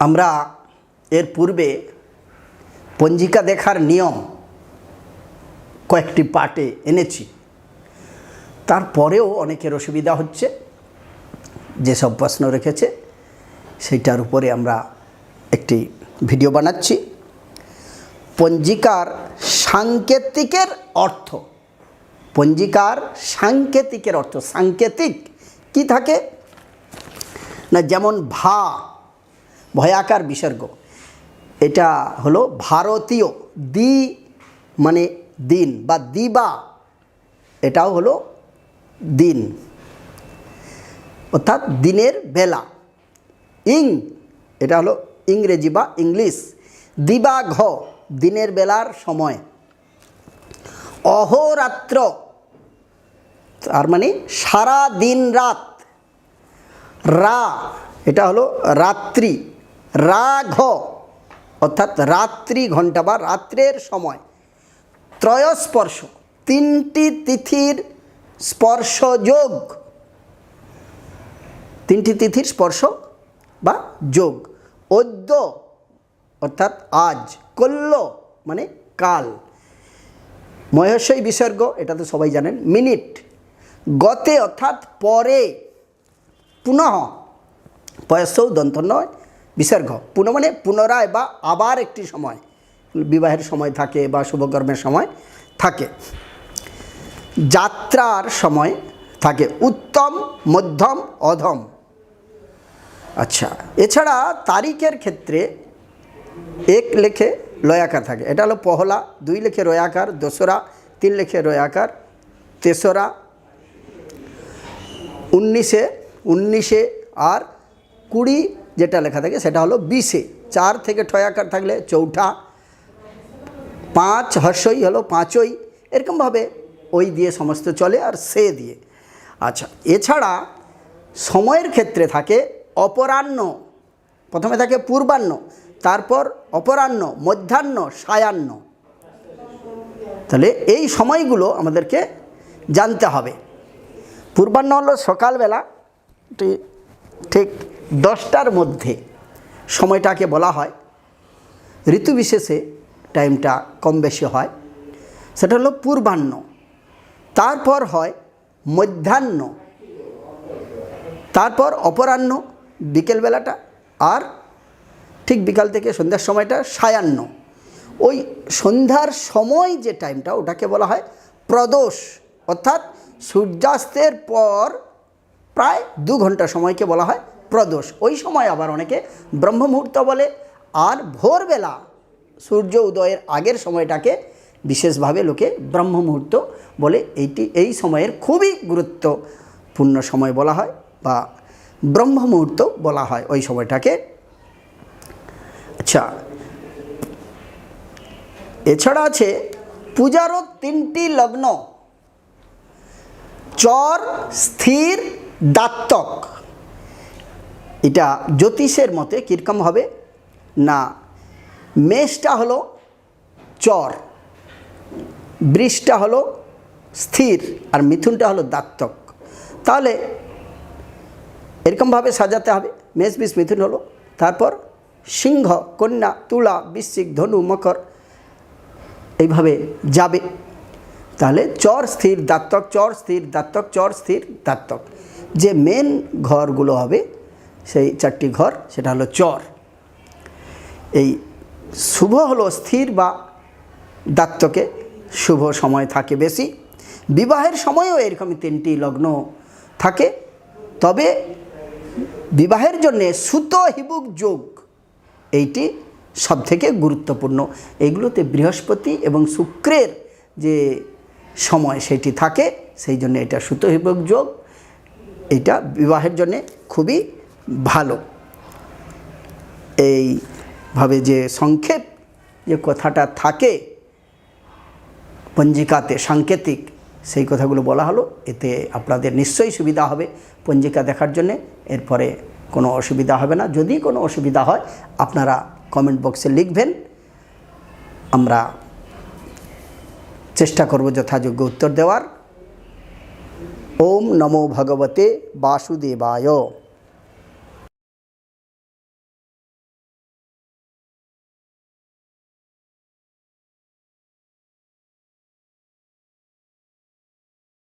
আমরা এর পূর্বে পঞ্জিকা দেখার নিয়ম কয়েকটি পার্টে এনেছি, তারপরেও অনেকের অসুবিধা হচ্ছে। যেসব প্রশ্ন রেখেছে সেইটার উপরে আমরা একটি ভিডিও বানাচ্ছি। পঞ্জিকার সাংকেতিকের অর্থ, পঞ্জিকার সাংকেতিকের অর্থ, সাংকেতিক কি থাকে না, যেমন ভয়াকার বিসর্গ, এটা হলো ভারতীয়। দি মানে দিন বা দিবা, এটাও হলো দিন, অর্থাৎ দিনের বেলা। এটা হলো ইংরেজি বা ইংলিশ। দিবাঘ দিনের বেলার সময়। অহোরাত্র তার মানে সারা দিন রাত। রা এটা হলো রাত্রি। রাঘ অর্থাৎ রাত্রি ঘণ্টা বা রাত্রের সময়। ত্রয়স্পর্শ তিনটি তিথির স্পর্শযোগ, তিনটি তিথির স্পর্শ বা যোগ। অদ্য অর্থাৎ আজ। কল্য মানে কাল। মহেশ্বরী বিসর্গ, এটা তো সবাই জানেন। মিনিট। গতে অর্থাৎ পরে। পুনঃ পয়সৌ দন্তন্য বিসর্গ। পুনঃ মানে পুনরায় বা আবার একটি সময়, বিবাহের সময় থাকে বা শুভকর্মের সময় থাকে। যাত্রার সময় থাকে উত্তম, মধ্যম, অধম। আচ্ছা, এছাড়া তারিখের ক্ষেত্রে এক লেখে লয়াকার থাকে। এটা হলো পহলা, 2 লেখে রয়াকার, দোসরা 3 লেখে রয়াকার, তেসরা 19-এ আর 20 যেটা লেখা থাকে সেটা হলো 20-এ। 4 থেকে ঠয়াকার থাকলে চৌঠা, 5 হর্ষই হলো পাঁচই। এরকমভাবে ওই দিয়ে সমস্ত চলে, আর সে দিয়ে। আচ্ছা, এছাড়া সময়ের ক্ষেত্রে থাকে অপরাহ্ন, প্রথমে থাকে পূর্বাহ্ন, তারপর অপরাহ্ন, মধ্যাহ্ন, সায়াহ্ন। তাহলে এই সময়গুলো আমাদেরকে জানতে হবে। পূর্বাহ্ন হলো সকালবেলা, ঠিক 10টার মধ্যে সময়টাকে বলা হয়। ঋতু বিশেষে টাইমটা কম বেশি হয়, সেটা হলো পূর্বাহ্ন। তারপর হয় মধ্যাহ্ন, তারপর অপরাহ্ন বিকেলবেলাটা, আর ঠিক বিকাল থেকে সন্ধ্যার সময়টা সায়াহ্ন। ওই সন্ধ্যার সময় যে টাইমটা, ওটাকে বলা হয় প্রদোষ, অর্থাৎ সূর্যাস্তের পর প্রায় 2 ঘন্টা সময়কে বলা হয় প্রদোষ। ওই সময় আবার অনেকে ব্রহ্ম মুহূর্ত বলে। আর ভোরবেলা সূর্য উদয়ের আগের সময়টাকে বিশেষভাবে লোকে ব্রহ্ম মুহূর্ত বলে। এই সময়ের খুবই গুরুত্বপূর্ণ সময় বলা হয় বা ব্রহ্ম মুহূর্ত বলা হয় ওই সময়টাকে। আচ্ছা, এছাড়া আছে পূজারও 3টি লগ্ন: চর, স্থির, দাত্তক। এটা জ্যোতিষের মতে কীরকম হবে না, মেষটা হলো চর, বৃষটা হলো স্থির, আর মিথুনটা হলো দাত্তক। তাহলে এরকমভাবে সাজাতে হবে। মেষ, বৃষ, মিথুন হলো, তারপর সিংহ, কন্যা, তুলা, বৃশ্চিক, ধনু, মকর, এইভাবে যাবে। তাহলে চর, স্থির, দাত্তক, চর, স্থির, দাত্তক, চর, স্থির, দাত্তক। যে মেন ঘরগুলো হবে সেই 4টি ঘর, সেটা হলো চর। এই শুভ হলো স্থির বা দাত্তকে শুভ সময় থাকে বেশি। বিবাহের সময়ও এরকমই 3টি লগ্ন থাকে। তবে বিবাহের জন্যে সুত হিবুক যোগ, এইটি সবথেকে গুরুত্বপূর্ণ। এইগুলোতে বৃহস্পতি এবং শুক্রের যে সময় সেটি থাকে, সেই জন্য এটা সুত হিবুক যোগ, এটা বিবাহের জন্যে খুবই ভালো। এইভাবে যে সংক্ষেপ যে কথাটা থাকে পঞ্জিকাতে সাংকেতিক, সেই কথাগুলো বলা হলো। এতে আপনাদের নিশ্চয়ই সুবিধা হবে পঞ্জিকা দেখার জন্যে। এরপরে কোনো অসুবিধা হবে না। যদি কোনো অসুবিধা হয় আপনারা কমেন্ট বক্সে লিখবেন, আমরা চেষ্টা করব যথাযোগ্য উত্তর দেওয়ার। ওম নমো ভগবতে বাসুদেবায়।